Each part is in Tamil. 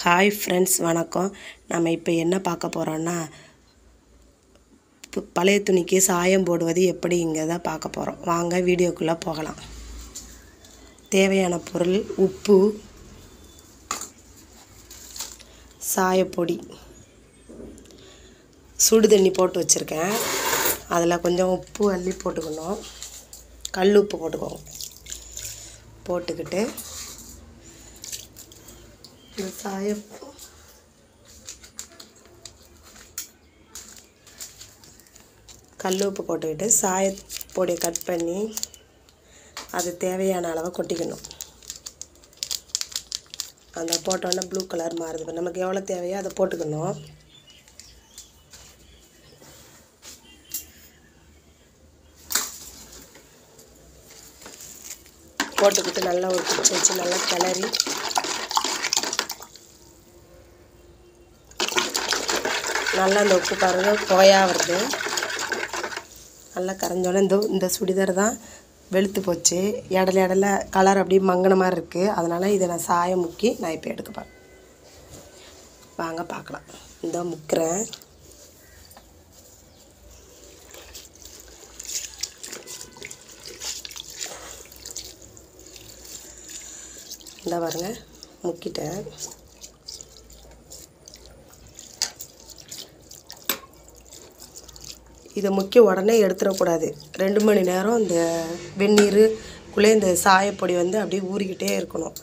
ஹாய் ஃப்ரெண்ட்ஸ், வணக்கம். நம்ம இப்போ என்ன பார்க்க போகிறோன்னா, பழைய துணிக்கு சாயம் போடுவது எப்படிங்கிறத பார்க்க போகிறோம். வாங்க வீடியோக்குள்ளே போகலாம். தேவையான பொருள்: உப்பு, சாயப்பொடி, சுடு தண்ணி போட்டு வச்சுருக்கேன். அதில் கொஞ்சம் உப்பு அள்ளி போட்டுக்கணும். கல் உப்பு போட்டுக்கோங்க. போட்டுக்கிட்டு இந்த கல் உப்பு போட்டுக்கிட்டு சாயப்பொடியை கட் பண்ணி அது தேவையான அளவை கொட்டிக்கணும். அந்த போட்டோன்னே ப்ளூ கலர் மாறுது. நமக்கு எவ்வளோ தேவையோ அதை போட்டுக்கணும். போட்டுக்கிட்டு நல்லா ஒரு குச்சி வச்சு நல்லா கிளறி நல்லா அந்த உப்பு பாருங்கள் புகையாக வருது. நல்லா கரைஞ்சோன்னே இந்த சுடிதார் தான் வெளுத்து போச்சு. இடல கலர் அப்படியே மங்கின மாதிரி இருக்குது. அதனால் இதை நான் சாயம் முக்கி நான் இப்போ எடுக்கப்பேன். வாங்க பார்க்கலாம். இந்த முக்கிறேன். இந்த பாருங்க முக்கிட்டேன். இதை முக்கி உடனே எடுத்துடக்கூடாது. 2 மணி நேரம் இந்த வெந்நீருக்குள்ளே இந்த சாயப்பொடி வந்து அப்படியே ஊறிக்கிட்டே இருக்கணும்.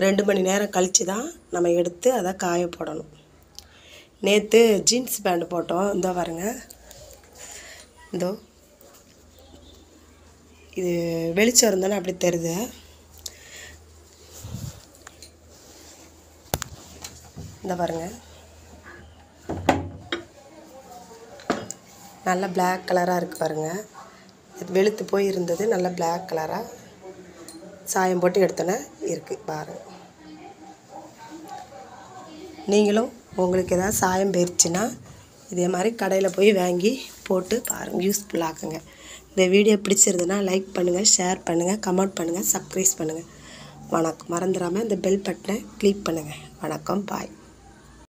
2 மணி நேரம் கழித்து தான் நம்ம எடுத்து அதை காய போடணும். நேற்று ஜீன்ஸ் பேண்ட் போட்டோம். இந்த பாருங்க, இதோ இது வெளிச்சம் இருந்தானே அப்படி தெரியுது. இந்த பாருங்கள், நல்லா பிளாக் கலராக இருக்குது பாருங்கள். இது வெளுத்து போய் இருந்தது நல்லா பிளாக் கலராக சாயம் போட்டு எடுத்தோன்னே இருக்குது பாருங்கள். நீங்களும் உங்களுக்கு ஏதாவது சாயம் போயிடுச்சுன்னா இதே மாதிரி கடையில் போய் வாங்கி போட்டு பாருங்கள், யூஸ்ஃபுல்லாக்குங்க. இந்த வீடியோ பிடிச்சிருந்துன்னா லைக் பண்ணுங்கள், ஷேர் பண்ணுங்கள், கமெண்ட் பண்ணுங்கள், சப்ஸ்கிரைப் பண்ணுங்கள். வணக்கம். மறந்துடாமல் இந்த பெல் பட்டனை கிளிக் பண்ணுங்கள். வணக்கம், பாய்.